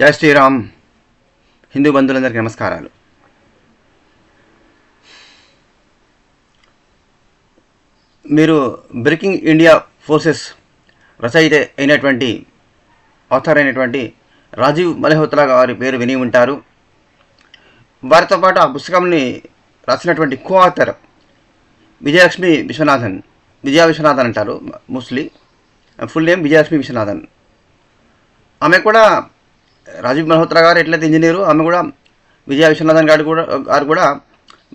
జై శ్రీరామ్. హిందూ బంధువులందరికీ నమస్కారాలు. మీరు బ్రేకింగ్ ఇండియా ఫోర్సెస్ రచయిత అయినటువంటి ఆథర్ అయినటువంటి రాజీవ్ మల్హోత్రా గారి పేరు విని ఉంటారు. వారితో పాటు ఆ పుస్తకంని రాసినటువంటి కో ఆథర్ విజయలక్ష్మి విశ్వనాథన్ అంటారు mostly. Full name Vijayalakshmi Viswanathan. ఆమె కూడా రాజీవ్ మల్హోత్రా గారు ఎట్లయితే ఇంజనీరు, ఆమె కూడా విజయ విశ్వనాథన్ గారు కూడా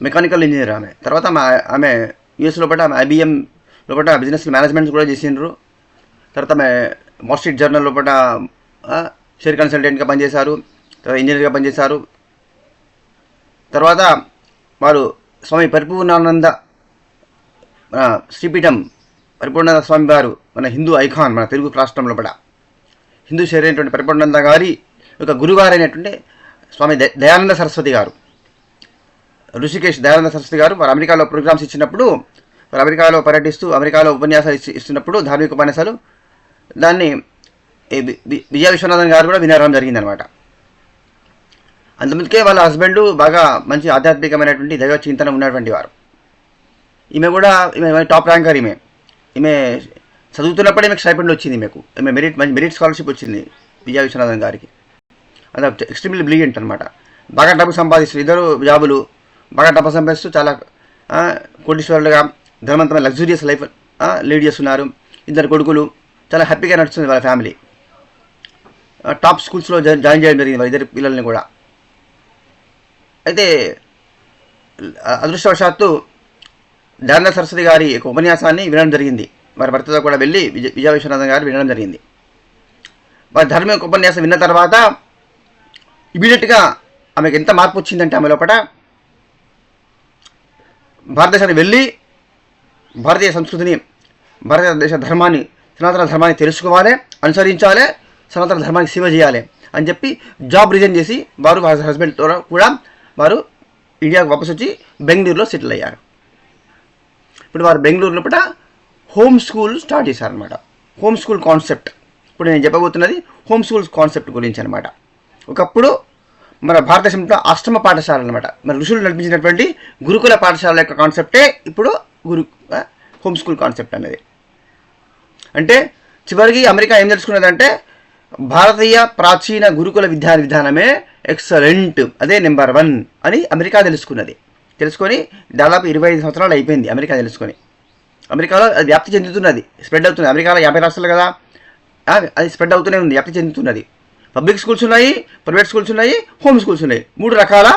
మెకానికల్ ఇంజనీర్. ఆమె తర్వాత ఆమె యూఎస్ లోపల ఆమె IBM లోపల బిజినెస్ మేనేజ్మెంట్స్ కూడా చేసిండ్రు. తర్వాత ఆమె వాల్ స్ట్రీట్ జర్నల్ లోపల షేర్ కన్సల్టెంట్గా పనిచేశారు, తర్వాత ఇంజనీర్గా పనిచేశారు. తర్వాత వారు స్వామి పరిపూర్ణానంద శ్రీపీఠం పరిపూర్ణానంద స్వామి వారు మన హిందూ ఐకాన్, మన తెలుగు రాష్ట్రం లోపల హిందూ శరీర అయినటువంటి పరిపూర్ణానంద గారి ఒక గురుగారైనటువంటి స్వామి దయానంద సరస్వతి గారు, ఋషికేశ్ దయానంద సరస్వతి గారు వారు అమెరికాలో ప్రోగ్రామ్స్ ఇచ్చినప్పుడు, వారు అమెరికాలో పర్యటిస్తూ అమెరికాలో ఉపన్యాసాలు ఇస్తున్నప్పుడు ధార్మిక ఉపన్యాసాలు దాన్ని విజయ విశ్వనాథన్ గారు కూడా వినడం జరిగిందనమాట. అంతమందికే వాళ్ళ హస్బెండ్ బాగా మంచి ఆధ్యాత్మికమైనటువంటి దైవ చింతన ఉన్నటువంటి వారు. ఈమె టాప్ ర్యాంకర్. ఈమె చదువుతున్నప్పుడే ఈమెకు స్టైపెండ్ వచ్చింది. ఈమె మెరిట్ స్కాలర్షిప్ వచ్చింది విజయ విశ్వనాథన్ గారికి. అది ఎక్స్ట్రీమ్లీ బ్రిలియంట్ అనమాట. బాగా డబ్బు సంపాదిస్తారు, ఇద్దరు జాబులు బాగా డబ్బు సంపాదిస్తూ చాలా కోటీశ్వరులుగా ధనవంతమైన లగ్జూరియస్ లైఫ్ లీడ్ చేస్తున్నారు. ఇద్దరు కొడుకులు, చాలా హ్యాపీగా నడుస్తుంది వాళ్ళ ఫ్యామిలీ. టాప్ స్కూల్స్లో జాయిన్ చేయడం జరిగింది వాళ్ళ ఇద్దరు పిల్లల్ని కూడా. అయితే అదృష్టవశాత్తు దయానంద సరస్వతి గారి ఒక ఉపన్యాసాన్ని వినడం జరిగింది. వారి భర్తతో కూడా వెళ్ళి విజయ విశ్వనాథన్ గారు వినడం జరిగింది. వారి ధార్మిక ఉపన్యాసం విన్న తర్వాత ఇమీడియట్గా ఆమెకు ఎంత మార్పు వచ్చిందంటే, ఆమె లోపల భారతదేశానికి వెళ్ళి భారతీయ సంస్కృతిని, భారతదేశ ధర్మాన్ని, సనాతన ధర్మాన్ని తెలుసుకోవాలి, అనుసరించాలి, సనాతన ధర్మానికి సేవ చేయాలి అని చెప్పి జాబ్ రిజైన్ చేసి వారు వారి హస్బెండ్తో కూడా వారు ఇండియాకు వాపసు వచ్చి బెంగళూరులో సెటిల్ అయ్యారు. ఇప్పుడు వారు బెంగళూరు లోపల హోమ్ స్కూల్ స్టార్ట్ చేశారనమాట. హోమ్ స్కూల్ కాన్సెప్ట్, ఇప్పుడు నేను చెప్పబోతున్నది హోమ్ స్కూల్ కాన్సెప్ట్ గురించి అనమాట. ఒకప్పుడు మన భారతదేశంలో ఆశ్రమ పాఠశాల అనమాట, మన ఋషులు నడిపించినటువంటి గురుకుల పాఠశాల యొక్క కాన్సెప్టే ఇప్పుడు హోమ్ స్కూల్ కాన్సెప్ట్ అనేది. అంటే చివరికి అమెరికా ఏం తెలుసుకున్నదంటే భారతీయ ప్రాచీన గురుకుల విధానమే ఎక్సలెంట్, అదే నెంబర్ 1 అని అమెరికా తెలుసుకొని దాదాపు 25 సంవత్సరాలు అయిపోయింది అమెరికా తెలుసుకొని. అమెరికాలో అది వ్యాప్తి చెందుతున్నది, స్ప్రెడ్ అవుతుంది. అమెరికాలో 50 రాష్ట్రాలు కదా, అది స్ప్రెడ్ అవుతూనే ఉంది, వ్యాప్తి చెందుతున్నది. పబ్లిక్ స్కూల్స్ ఉన్నాయి, ప్రైవేట్ స్కూల్స్ ఉన్నాయి, హోమ్ స్కూల్స్ ఉన్నాయి. 3 రకాల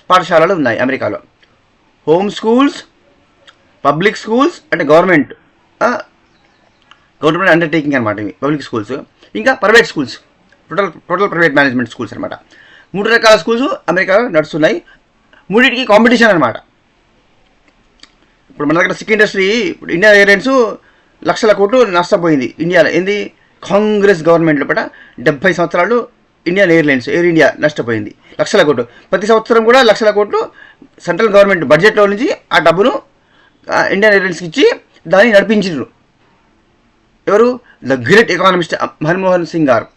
పాఠశాలలు ఉన్నాయి అమెరికాలో. హోమ్ స్కూల్స్, పబ్లిక్ స్కూల్స్ అంటే గవర్నమెంట్ అండర్టేకింగ్ అనమాట ఇవి పబ్లిక్ స్కూల్స్. ఇంకా private schools, total private management schools అనమాట. 3 రకాల స్కూల్స్ అమెరికాలో నడుస్తున్నాయి. మూడింటికి కాంపిటీషన్ అనమాట. ఇప్పుడు మన దగ్గర సిక్ ఇండస్ట్రీ, ఇప్పుడు ఇండియన్ ఎయిర్లైన్స్ లక్షల కోట్లు నష్టపోయింది ఇండియాలో. ఏంది, కాంగ్రెస్ గవర్నమెంట్ లోపల 70 సంవత్సరాలు ఇండియన్ ఎయిర్ ఇండియా నష్టపోయింది లక్షల కోట్లు. ప్రతి సంవత్సరం కూడా లక్షల కోట్లు సెంట్రల్ గవర్నమెంట్ బడ్జెట్లో నుంచి ఆ డబ్బును ఇండియన్ ఎయిర్లైన్స్కి ఇచ్చి దాన్ని నడిపించారు. ఎవరు? The great economist Manmohan Singh గారు.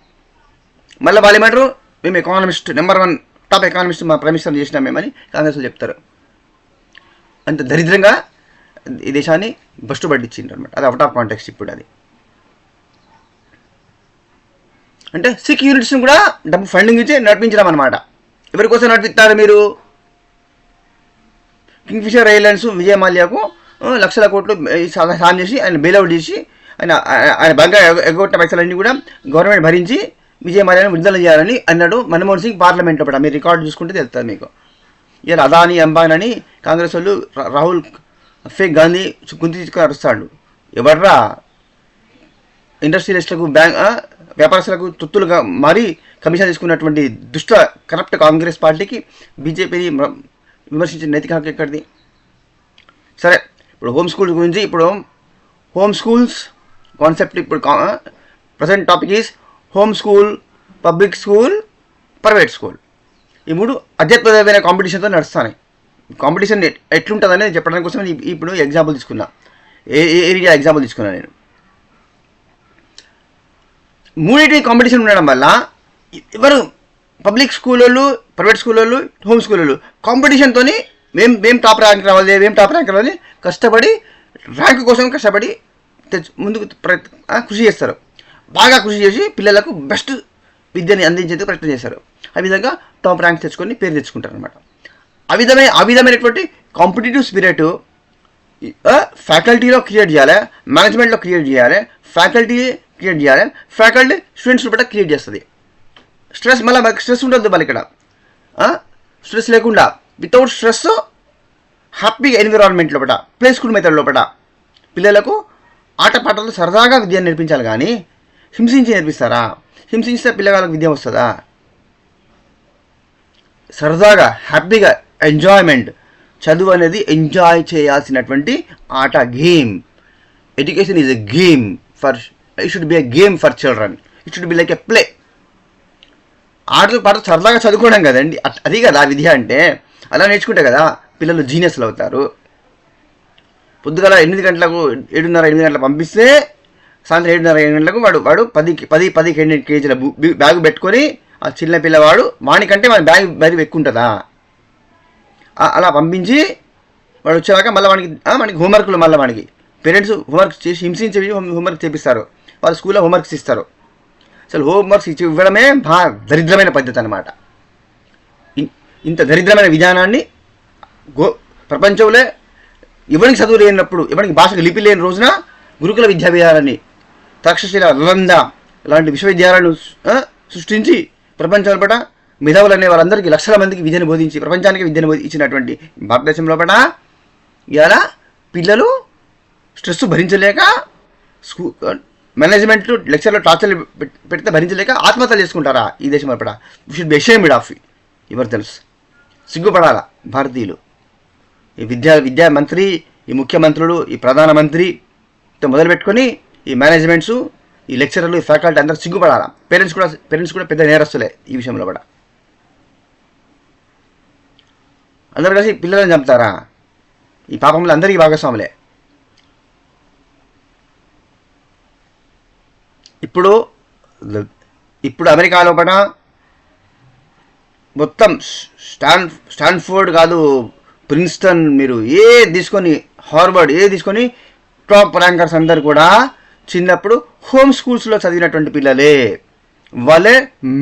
మళ్ళీ వాళ్ళు ఏమంటారు, మేము ఎకానమిస్ట్ నెంబర్ 1 టాప్ ఎకానమిస్ట్ మా ప్రైమ్ మినిస్టర్ చేసినాం మేమని కాంగ్రెస్లో చెప్తారు. అంత దరిద్రంగా ఈ దేశాన్ని బస్టు పట్టించిండ్రు అనమాట. అది అవుట్ ఆఫ్ కాంటెక్స్ట్ ఇప్పుడు. అది అంటే సిక్ యూనిట్స్ని కూడా డబ్బు ఫండింగ్ ఇచ్చి నడిపించడం అనమాట. ఎవరి కోసం నడిపిస్తారు మీరు? కింగ్ఫిషర్ ఎయిర్లైన్స్ విజయ్ మాల్యాకు లక్షల కోట్లు సాయం చేసి ఆయన బెయిల్అవుట్ చేసి ఆయన బాగా ఎగొట్టిన పైసలన్నీ కూడా గవర్నమెంట్ భరించి విజయ్ మాల్యాను విడుదల చేయాలని అన్నాడు మన్మోహన్ సింగ్ పార్లమెంట్లో. కూడా మీరు రికార్డు చూసుకుంటే తెలుస్తుంది మీకు. ఇలా అదానీ అంబానీ అని కాంగ్రెస్ వాళ్ళు రాహుల్ ఫేక్ గాంధీ గుంతి అరుస్తాడు. ఎవర్రా ఇండస్ట్రియలిస్టులకు వ్యాపారస్తులకు తొత్తులుగా మారి కమిషన్ తీసుకున్నటువంటి దుష్ట కరప్ట్ కాంగ్రెస్ పార్టీకి బీజేపీని విమర్శించిన నైతిక హక్కు ఎక్కడిది? సరే, ఇప్పుడు హోమ్ స్కూల్స్ గురించి, ఇప్పుడు హోమ్ స్కూల్స్ కాన్సెప్ట్, ఇప్పుడు present topic is home school, public school, private school. ఈ 3 అధ్యాత్మికమైన కాంపిటీషన్తో నడుస్తాయి. కాంపిటీషన్ ఎట్లుంటుంది అనేది చెప్పడానికి కోసం ఇప్పుడు ఎగ్జాంపుల్ తీసుకున్నా, ఏరియా ఎగ్జాంపుల్ తీసుకున్నా నేను. 3 కాంపిటీషన్ ఉండడం వల్ల ఎవరు పబ్లిక్ స్కూల్ వాళ్ళు, ప్రైవేట్ స్కూల్ వాళ్ళు, హోమ్ స్కూల్ వాళ్ళు కాంపిటీషన్తో మేము టాప్ ర్యాంక్ రావాలి, కష్టపడి ర్యాంక్ కోసం కష్టపడి ముందుకు కృషి చేస్తారు. బాగా కృషి చేసి పిల్లలకు బెస్ట్ విద్యని అందించేందుకు ప్రయత్నం చేస్తారు. ఆ విధంగా టాప్ ర్యాంక్ తెచ్చుకొని పేరు తెచ్చుకుంటారు అనమాట. ఆ విధమైనటువంటి కాంపిటేటివ్ స్పిరిట్ ఫ్యాకల్టీలో క్రియేట్ చేయాలి, మేనేజ్మెంట్లో క్రియేట్ చేయాలి, ఫ్యాకల్టీ స్టూడెంట్స్ కూడా క్రియేట్ చేస్తుంది. స్ట్రెస్ మళ్ళీ మనకి స్ట్రెస్ ఉండదు. మళ్ళీ ఇక్కడ స్ట్రెస్ లేకుండా వితౌట్ స్ట్రెస్ హ్యాపీ ఎన్విరాన్మెంట్ లోపల, ప్లే స్కూల్ మెథడ్ లోపల పిల్లలకు ఆటపాటలు సరదాగా విద్యను నేర్పించాలి. కానీ హింసించి నేర్పిస్తారా? హింసిస్తే పిల్లగాళ్ళకి విద్య వస్తుందా? సరదాగా హ్యాపీగా ఎంజాయ్మెంట్, చదువు అనేది ఎంజాయ్ చేయాల్సినటువంటి ఆట, game. Education is a game it should be a game for children. It should be like a play. ఆటలు పాటలు సరదాగా చదువుకోవడం కదండి, అది కదా విద్య అంటే. అలా నేర్చుకుంటే కదా పిల్లలు జీనియస్లు అవుతారు. పొద్దుగల 8 గంటలకు 7:30-8 గంటలకు పంపిస్తే సాయంత్రం 7:30-8 గంటలకు వాడు 10 కేజీల బ్యాగ్ పెట్టుకొని ఆ చిన్న పిల్లవాడు వానికంటే మన బ్యాగ్ ఎక్కువ ఉంటుందా? అలా పంపించి వాడు వచ్చాక మళ్ళీ మనకి హోంవర్క్లు, మళ్ళీ మనకి పేరెంట్స్ హోంవర్క్ చేసి హింసించి హోంవర్క్ చేపిస్తారు. వాళ్ళు స్కూల్లో హోంవర్క్స్ ఇస్తారు. అసలు హోంవర్క్స్ ఇవ్వడమే బాగా దరిద్రమైన పద్ధతి అనమాట. ఇంత దరిద్రమైన విధానాన్ని ప్రపంచంలో ఎవరికి చదువు లేనప్పుడు, ఎవరికి భాషకు లిపి లేని రోజున గురుకుల విద్యాలయాలని, తక్షశిల, నలంద లాంటి విశ్వవిద్యాలయాలను సృష్టించి ప్రపంచంలో పట మేధావులు అనే వాళ్ళందరికీ లక్షల మందికి విద్యను బోధించి ప్రపంచానికి విద్యను ఇచ్చినటువంటి భారతదేశంలో పట ఇవాళ పిల్లలు స్ట్రెస్ భరించలేక మేనేజ్మెంట్ లెక్చర్లో టార్చర్లు పెడితే భరించలేక ఆత్మహత్యలు చేసుకుంటారా ఈ దేశంలో పట? We should be ashamed of ఎవరు తెలుసు, సిగ్గుపడాలా భారతీయులు. ఈ విద్యా మంత్రి, ఈ ముఖ్యమంత్రులు, ఈ ప్రధానమంత్రితో మొదలుపెట్టుకొని ఈ మేనేజ్మెంట్స్, ఈ లెక్చరర్లు, ఈ ఫ్యాకల్టీ అందరూ సిగ్గుపడాలా. పేరెంట్స్ కూడా పెద్ద నేరస్తులే ఈ విషయంలో కూడా. అందరూ కలిసి పిల్లలను చంపుతారా? ఈ పాపంలో అందరికీ భాగస్వాములే. ఇప్పుడు అమెరికా లోపల మొత్తం స్టాన్ఫోర్డ్ కాదు, ప్రిన్స్టన్, మీరు తీసుకొని హార్వర్డ్ తీసుకొని టాప్ ర్యాంకర్స్ అందరు కూడా చిన్నప్పుడు హోమ్ స్కూల్స్లో చదివినటువంటి పిల్లలే. వాళ్ళే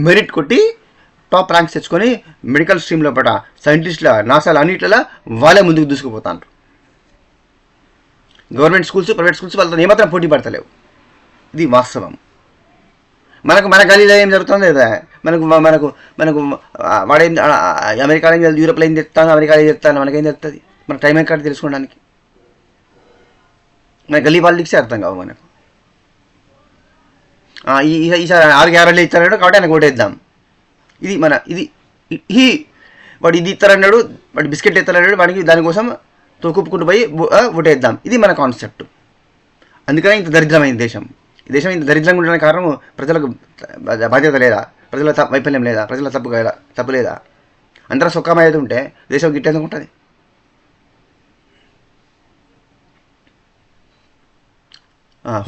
మెరిట్ కొట్టి టాప్ ర్యాంక్స్ తెచ్చుకొని మెడికల్ స్ట్రీమ్లో పట సైంటిస్టుల, నాసాలు అన్నిట్లలో వాళ్ళే ముందుకు దూసుకుపోతారు. గవర్నమెంట్ స్కూల్స్, ప్రైవేట్ స్కూల్స్ వాళ్ళతో ఏమాత్రం పోటీ పడతలేవు. ఇది వాస్తవం. మన గలీలో ఏం జరుగుతుంది లేదా? మనకు వాడేం అమెరికాలో ఏం జరుగుతుంది, యూరోప్లో ఏం చెప్తాను, అమెరికాలో ఏం చెప్తాను, మనకేం చెప్తుంది? మన టైం ఎక్కడ తెలుసుకోవడానికి? మన గల్లీ పాలిటిక్సే అర్థం కావు మనకు. ఈసారి 6 గ్యారెంటీలు ఇస్తారన్నాడు కాబట్టి ఆయనకు ఓటేద్దాం. వాడు ఇది ఇస్తారన్నాడు, వాడు బిస్కెట్ ఇస్తారన్నాడు, వాడికి దానికోసం తోకుప్పుకుంటూ పోయి ఓటేద్దాం. ఇది మన కాన్సెప్ట్. అందుకనే ఇంత దరిద్రమైన దేశం. ఈ దేశం ఇంత దరిద్రంగా ఉండడానికి కారణం ప్రజలకు బాధ్యత లేదా, ప్రజల వైఫల్యం లేదా, ప్రజల తప్పు లేదా? అందరూ సుఖమయ్యేది ఉంటే దేశం గిట్టేందుకు ఉంటుంది?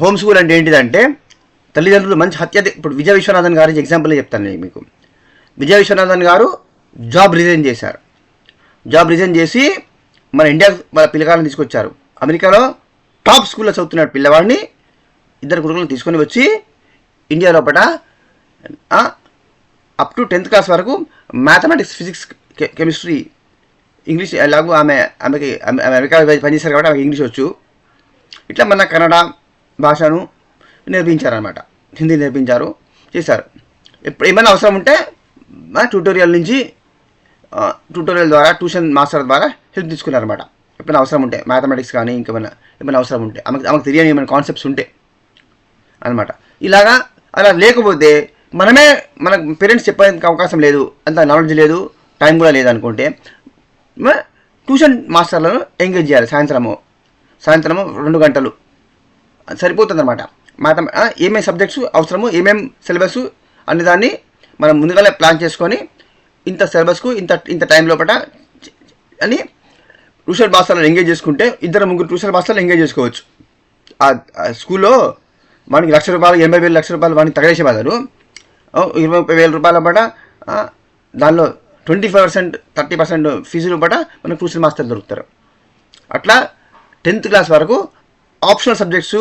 హోమ్ స్కూల్ అంటే ఏంటిదంటే తల్లిదండ్రులు మంచి ఇప్పుడు విజయ విశ్వనాథన్ గారి ఎగ్జాంపుల్ చెప్తాను నేను మీకు. విజయ విశ్వనాథన్ గారు జాబ్ రిజైన్ చేశారు. జాబ్ రిజైన్ చేసి మన ఇండియా వాళ్ళ పిల్లగాళ్ళని తీసుకొచ్చారు. అమెరికాలో టాప్ స్కూల్లో చదువుతున్నాడు పిల్లవాడిని 2 కొడుకులను తీసుకొని వచ్చి ఇండియా లోపల అప్ టు 10th క్లాస్ వరకు మ్యాథమెటిక్స్, ఫిజిక్స్, కెమిస్ట్రీ, ఇంగ్లీష్ ఎలాగో ఆమెకి అమెరికా పనిచేశారు కాబట్టి ఆమెకి ఇంగ్లీష్ వచ్చు. ఇట్లా మన కన్నడ భాషను నేర్పించారనమాట, హిందీ నేర్పించారు, చేశారు. ఎప్పుడు ఏమైనా అవసరం ఉంటే ట్యూటోరియల్ ద్వారా, ట్యూషన్ మాస్టర్ ద్వారా హెల్ప్ తీసుకున్నారనమాట. ఎప్పుడైనా అవసరం ఉంటే మ్యాథమెటిక్స్ కానీ ఏమైనా అవసరం ఉంటే, ఆమెకు తెలియని ఏమైనా కాన్సెప్ట్స్ ఉంటే అనమాట. అలా లేకపోతే మన పేరెంట్స్ చెప్పడానికి అవకాశం లేదు, అంత నాలెడ్జ్ లేదు, టైం కూడా లేదు అనుకుంటే ట్యూషన్ మాస్టర్లను ఎంగేజ్ చేయాలి. సాయంత్రము 2 గంటలు సరిపోతుంది అనమాట. ఏమేమి సబ్జెక్ట్స్ అవసరము, ఏమేమి సిలబస్ అనే దాన్ని మనం ముందుగానే ప్లాన్ చేసుకొని ఇంత సిలబస్కు ఇంత టైం లోపల అని ట్యూషన్ మాస్టర్లను ఎంగేజ్ చేసుకుంటే 2-3 ట్యూషన్ మాస్టర్లు ఎంగేజ్ చేసుకోవచ్చు. ఆ స్కూల్లో వానికి ₹1,00,000, 80,000 లక్షల రూపాయలు వాడిని తగలేసే బదులు 20,000 పట దానిలో 25% 30% ఫీజులు పట మనకు ట్యూషన్ మాస్టర్లు దొరుకుతారు. అట్లా 10th క్లాస్ వరకు ఆప్షనల్ సబ్జెక్ట్స్,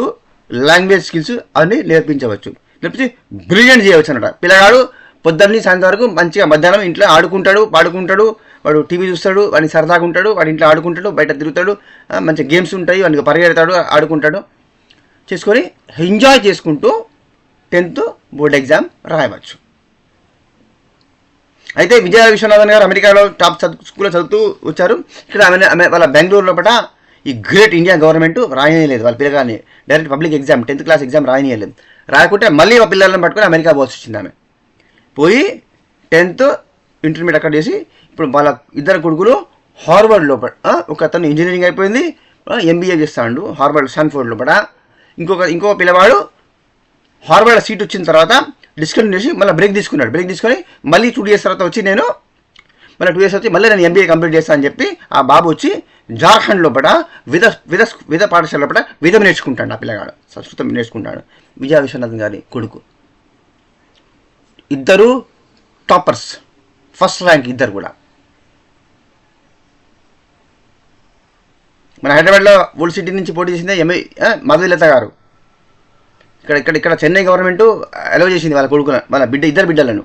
లాంగ్వేజ్ స్కిల్స్ అన్నీ నేర్పించవచ్చు. నేర్పించి బ్రిలియంట్ చేయవచ్చు అన్నమాట. పిల్లగాడు పొద్దున్నీ సాయంత్రం వరకు మంచిగా మధ్యాహ్నం ఇంట్లో ఆడుకుంటాడు, పాడుకుంటాడు, వాడు టీవీ చూస్తాడు, వాడిని సరదాగా ఉంటాడు, వాడి ఇంట్లో ఆడుకుంటాడు, బయట తిరుగుతాడు, మంచి గేమ్స్ ఉంటాయి, వాడికి పరిగెడతాడు, ఆడుకుంటాడు, చేసుకొని ఎంజాయ్ చేసుకుంటూ 10th బోర్డ్ ఎగ్జామ్ రాయవచ్చు. అయితే విజయ విశ్వనాథన్ గారు అమెరికాలో టాప్ స్కూల్లో చదువుతూ వచ్చారు. ఇక్కడ వాళ్ళ బెంగళూరులో పట ఈ గ్రేట్ ఇండియా గవర్నమెంట్ రాయనీయలేదు వాళ్ళ పిల్లగాన్ని. Direct public exam 10th class exam రాయనీయలేదు. రాయకుంటే మళ్ళీ ఆ పిల్లలను పట్టుకొని అమెరికా పోవాల్సి వచ్చింది. ఆమె పోయి 10th ఇంటర్మీడియట్ అక్కడ చేసి ఇప్పుడు వాళ్ళ ఇద్దరు కొడుకులు హార్వర్డ్ లోపల, ఒక అతను ఇంజనీరింగ్ అయిపోయింది, MBA చేస్తాడు హార్వర్డ్ స్టాన్ఫోర్డ్ లోపల. ఇంకో పిల్లవాడు హార్వర్డ్ సీట్ వచ్చిన తర్వాత డిస్కంటిన్యూ చేసి మళ్ళీ బ్రేక్ తీసుకొని మళ్ళీ 2 years తర్వాత వచ్చి నేను మళ్ళీ 2 years వచ్చి మళ్ళీ నేను MBA కంప్లీట్ చేస్తాను అని చెప్పి ఆ బాబు వచ్చి జార్ఖండ్ లోపల విధ పాఠశాల లోపల విధం నేర్చుకుంటాడు. ఆ పిల్లగాడు సంస్కృతం నేర్చుకుంటాడు. విజయ విశ్వనాథన్ గారి కొడుకు. ఇద్దరు టాపర్స్, ఫస్ట్ ర్యాంక్ ఇద్దరు కూడా. మన హైదరాబాద్లో ఓల్డ్ సిటీ నుంచి పోటీ చేసిందే మధులత గారు. ఇక్కడ చెన్నై గవర్నమెంట్ అలౌ చేసింది వాళ్ళ కొడుకు, వాళ్ళ ఇద్దరు బిడ్డలను.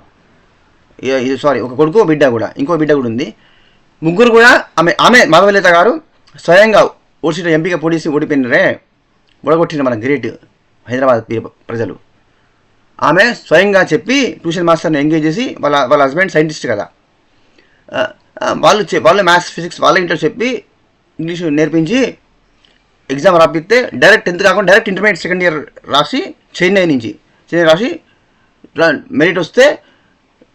సారీ, ఒక కొడుకు బిడ్డ కూడా, ఇంకో బిడ్డ కూడా ఉంది. ముగ్గురు కూడా ఆమె మాధవలత గారు స్వయంగా ఓల్డ్ సిటీ ఎంపీగా పోటీ చేసి ఓడిపోయినరే, ఓడగొట్టిన మన గ్రేట్ హైదరాబాద్ ప్రజలు. ఆమె స్వయంగా చెప్పి ట్యూషన్ మాస్టర్ని ఎంగేజ్ చేసి వాళ్ళ హస్బెండ్ సైంటిస్ట్ కదా, వాళ్ళు మ్యాథ్స్ ఫిజిక్స్ వాళ్ళ ఇంట్లో చెప్పి ఇంగ్లీషు నేర్పించి ఎగ్జామ్ రాపిస్తే డైరెక్ట్ 10th కాకుండా డైరెక్ట్ ఇంటర్మీడియట్ సెకండ్ ఇయర్ రాసి చెన్నై రాసి మెరిట్ వస్తే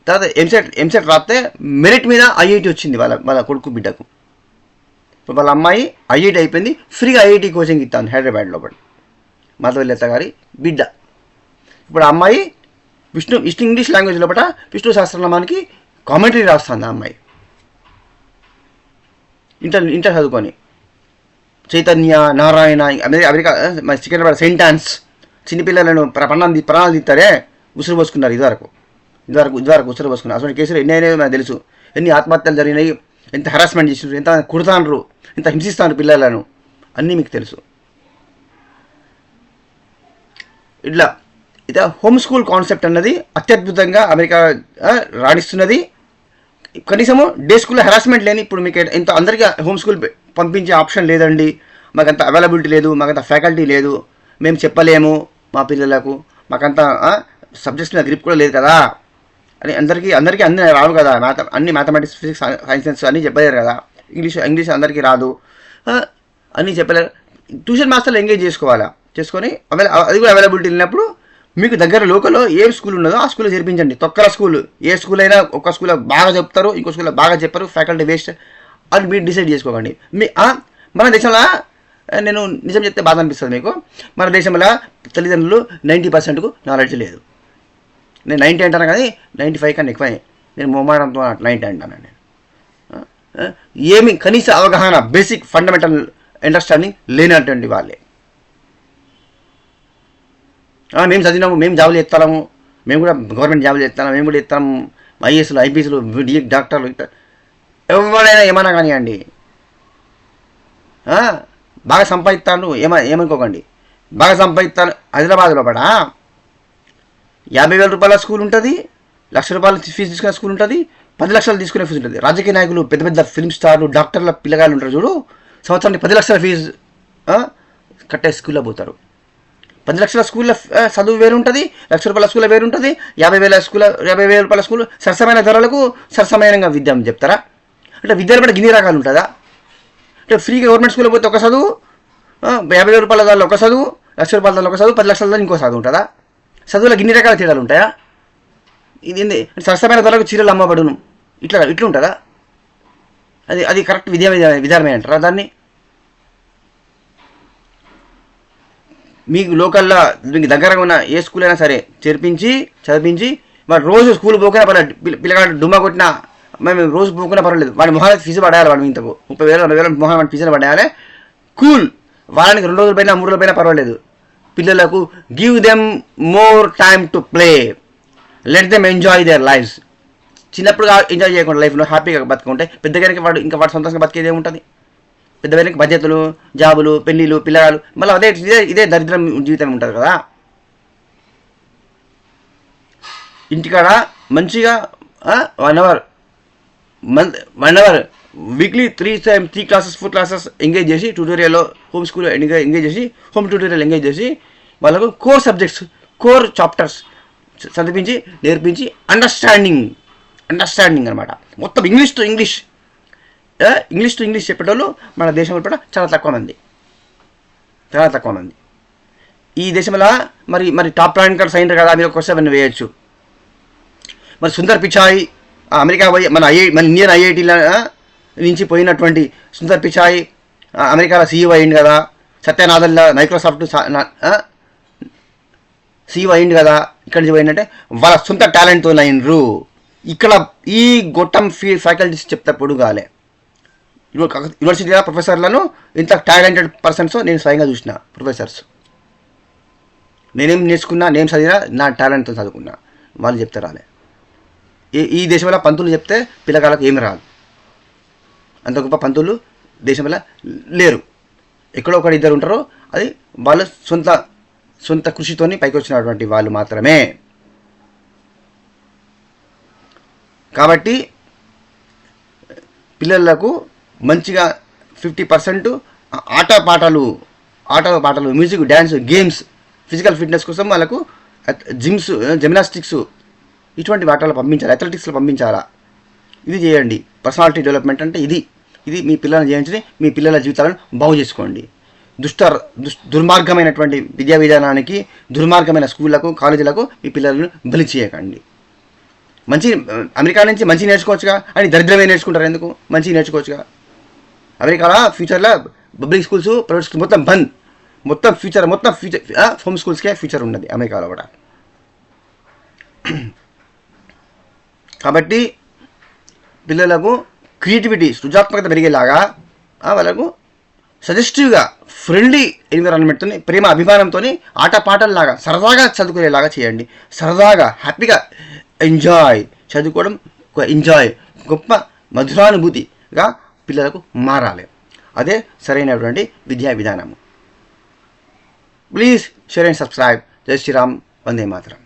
తర్వాత ఎంసెట్ రాస్తే మెరిట్ మీద IIT వచ్చింది వాళ్ళ కొడుకు బిడ్డకు. ఇప్పుడు వాళ్ళ అమ్మాయి IIT అయిపోయింది, ఫ్రీగా IIT కోచింగ్ ఇస్తాను హైదరాబాద్ లోపల. మాధవలత గారి బిడ్డ. ఇప్పుడు ఆ అమ్మాయి ఇంగ్లీష్ లాంగ్వేజ్ లోపల విష్ణు సహస్రనామానికి కామెంటరీ రాస్తుంది. ఆ అమ్మాయి ఇంటర్ చదువుకొని Chaitanya, Narayana, America Secunderabad Saint Ann's చిన్నపిల్లలను ప్రాణాలు తీస్తారే ఉసురు పోసుకున్నారు. ఇదివరకు ఉసురు పోసుకున్నారు. అసలు కేసులు ఎన్ని అయినాయో నాకు తెలుసు. ఎన్ని ఆత్మహత్యలు జరిగినాయి, ఎంత హెరాస్మెంట్ చేసినారు, ఎంత కుడతాండ్రు, ఎంత హింసిస్తాను పిల్లలను, అన్నీ మీకు తెలుసు. ఇట్లా హోమ్ స్కూల్ కాన్సెప్ట్ అన్నది అత్యద్భుతంగా అమెరికా రాణిస్తున్నది. కనీసము డే స్కూల్లో హెరాస్మెంట్ లేని, ఇప్పుడు మీకు ఎంత అందరికీ హోమ్ స్కూల్ పంపించే ఆప్షన్ లేదండి, మాకంత అవైలబిలిటీ లేదు, మాకంత ఫ్యాకల్టీ లేదు, మేము చెప్పలేము మా పిల్లలకు, మాకంత సబ్జెక్ట్స్ మీద గ్రిప్ కూడా లేదు కదా అని అందరికీ అన్నీ రావు కదా, అన్ని మ్యాథమెటిక్స్, ఫిజిక్స్, సైన్స్ అన్నీ చెప్పలేరు కదా, ఇంగ్లీష్ అందరికీ రాదు అన్నీ చెప్పలేరు. ట్యూషన్ మాస్టర్లు ఎంగేజ్ చేసుకొని అది కూడా అవైలబిలిటీ లేనప్పుడు మీకు దగ్గర లోకల్లో ఏ స్కూల్ ఉన్నదో ఆ స్కూల్లో చేర్పించండి. తొక్కల స్కూల్, ఏ స్కూల్ అయినా ఒక స్కూల్లో బాగా చెప్తారు, ఇంకో స్కూల్లో బాగా చెప్పారు, ఫ్యాకల్టీ వేస్ట్ అని మీరు డిసైడ్ చేసుకోకండి. మన దేశంలో నేను నిజం చెప్తే బాధ అనిపిస్తుంది మీకు, మన దేశంలో తల్లిదండ్రులు 90%కు నాలెడ్జ్ లేదు. నేను 90 అంటాను కానీ 95 కన్నా ఎక్కువ. నేను మొహమాటంతో 90 అంటాను. నేను ఏమి కనీస అవగాహన, బేసిక్ ఫండమెంటల్ అండర్స్టాండింగ్ లేనటువంటి వాళ్ళే. మేము చదివినాము, మేము జాబులు ఎత్తాము, మేము కూడా గవర్నమెంట్ జాబులు ఎత్తాము, మేము కూడా ఎత్తాము, IASలు, IPSలు, డాక్టర్లు, ఎవరైనా ఏమన్నా కానివ్వండి, బాగా సంపాదిస్తాను ఏమనుకోకండి, బాగా సంపాదిస్తాను. హైదరాబాద్లో పడ 50,000 రూపాయల స్కూల్ ఉంటుంది, 1,00,000 రూపాయలు ఫీజు తీసుకునే స్కూల్ ఉంటుంది, 10 లక్షలు తీసుకునే ఫీజు ఉంటుంది. రాజకీయ నాయకులు, పెద్ద పెద్ద ఫిల్మ్ స్టార్లు, డాక్టర్ల పిల్లగాళ్ళు ఉంటారు చూడు, సంవత్సరానికి 10 లక్షల ఫీజు కట్టే స్కూల్లో పోతారు. 10 లక్షల స్కూల్లో చదువు వేరు ఉంటుంది, 1,00,000 రూపాయల స్కూల్లో వేరు ఉంటుంది, 50,000 రూపాయల స్కూల్ సరసమైన ధరలకు సరసమైనంగా విద్య అని చెప్తారా? అంటే విద్యలో కూడా గిన్ని రకాలు ఉంటుందా? అంటే ఫ్రీగా గవర్నమెంట్ స్కూల్లో పోతే ఒక చదువు, 50,000 రూపాయల దానిలో ఒక చదువు, 1,00,000 రూపాయల దానిలో ఒక చదువు, 10 లక్షల దాని ఇంకో చదువు ఉంటుందా? చదువులో గిన్ని రకాల తేడాలు ఉంటాయా? ఇది సరసమైన ధరలకు చీరలు అమ్మబడును, ఇట్లా ఉంటుందా? అది కరెక్ట్ విధానమే అంటారా దాన్ని? మీకు లోకల్లో మీకు దగ్గరగా ఉన్న ఏ స్కూల్ అయినా సరే చదివించి వాడు రోజు స్కూల్ పోకున్నా పర్లేదు, పిల్లగాడు డుమ్మా కొట్టినా మేము రోజు పోకున్నా పర్వాలేదు, వాడి మొహానికి ఫీజు పడేయాలి. వాడు ఇంతకు 30,000 40,000 మొహాన్ని వాడి ఫీజులు పడేయాలి. కూల్, వారానికి 2 రోజుల పైన 3 రోజుల పైన పర్వాలేదు. పిల్లలకు give them more time to play. Let them enjoy there lifes. చిన్నప్పుడు ఎంజాయ్ చేయకుండా లైఫ్లో హ్యాపీగా బతుకుంటే పెద్దగానికి వాడు సొంతంగా బతికేదే ఉంటుంది. పెద్దవారికి బాధ్యతలు, జాబులు, పెళ్ళిళ్ళు, పిల్లలు, మళ్ళీ ఇదే దరిద్రం జీవితం ఉంటుంది కదా. ఇంటికాడ మంచిగా 1 hour weekly 3 classes 4 classes engage చేసి ట్యూటోరియల్లో హోమ్ స్కూల్ ఎంగేజ్ చేసి హోమ్ ట్యూటోరియల్ ఎంగేజ్ చేసి వాళ్ళకు కోర్ సబ్జెక్ట్స్, కోర్ చాప్టర్స్ చదివించి నేర్పించి అండర్స్టాండింగ్ అనమాట. మొత్తం ఇంగ్లీష్ టు ఇంగ్లీష్ చెప్పేటోళ్ళు మన దేశంలో కూడా చాలా తక్కువ మంది. ఈ దేశంలో మరి టాప్ ర్యాంకర్ సైంటర్ కదా, మీరు ఒక 7 వేయచ్చు. మరి సుందర్ పిచాయ్ అమెరికా పోయి మన ఇండియన్ ఐఐటీల నుంచి పోయినటువంటి సుందర్ పిచాయ్ అమెరికాలో CEO అయింది కదా. సత్యనాథన్లా మైక్రోసాఫ్ట్ CEO అయింది కదా. ఇక్కడి నుంచి పోయిందంటే వాళ్ళ సొంత టాలెంట్తో అయినరు. ఇక్కడ ఈ గొట్టం ఫ్యాకల్టీస్ చెప్తేప్పుడు కాలే. యూనివర్సిటీలో ప్రొఫెసర్లను ఇంత టాలెంటెడ్ పర్సన్స్ నేను స్వయంగా చూసిన. ప్రొఫెసర్స్ నేనేం నేర్చుకున్నా, నేను చదివినా నా టాలెంట్తో చదువుకున్నా. వాళ్ళు చెప్తే రాలే. ఈ దేశంలో పంతులు చెప్తే పిల్లగాళ్ళకు ఏమి రాదు. అంత గొప్ప పంతులు దేశంలో లేరు. ఎక్కడో ఒకటి 2 ఉంటారో అది వాళ్ళు సొంత కృషితోని పైకి వచ్చినటువంటి వాళ్ళు మాత్రమే. కాబట్టి పిల్లలకు మంచిగా 50% ఆటపాటలు, music, dance, games, physical fitness కోసం వాళ్ళకు జిమ్నాస్టిక్స్ ఇటువంటి వాటిలో పంపించాలి. అథ్లెటిక్స్లో పంపించాలా. ఇది చేయండి. పర్సనాలిటీ డెవలప్మెంట్ అంటే ఇది మీ పిల్లలను చేయించి మీ పిల్లల జీవితాలను బాగు చేసుకోండి. దుర్మార్గమైనటువంటి విద్యా విధానానికి, దుర్మార్గమైన స్కూళ్లకు, కాలేజీలకు మీ పిల్లలను బలి చేయకండి. అమెరికా నుంచి మంచి నేర్చుకోవచ్చుగా అని దరిద్రమే నేర్చుకుంటారు. ఎందుకు? మంచి నేర్చుకోవచ్చుగా. అమెరికాలో ఫ్యూచర్లో పబ్లిక్ స్కూల్స్, ప్రైవేట్ స్కూల్స్ మొత్తం బంద్. మొత్తం ఫ్యూచర్ హోమ్ స్కూల్స్కే ఫ్యూచర్ ఉన్నది అమెరికాలో కూడా. కాబట్టి పిల్లలకు క్రియేటివిటీ, సృజనాత్మకత పెరిగేలాగా వాళ్ళకు సజెస్టివ్గా ఫ్రెండ్లీ ఎన్విరాన్మెంట్తో, ప్రేమ అభిమానంతో, ఆటపాటల్లాగా సరదాగా చదువుకునేలాగా చేయండి. సరదాగా హ్యాపీగా చదువుకోవడం గొప్ప మధురానుభూతిగా పిల్లలకు మారాలి. అదే సరైనటువంటి విద్యా విధానము. Please share and subscribe. జై శ్రీరామ్. వందే మాతరం.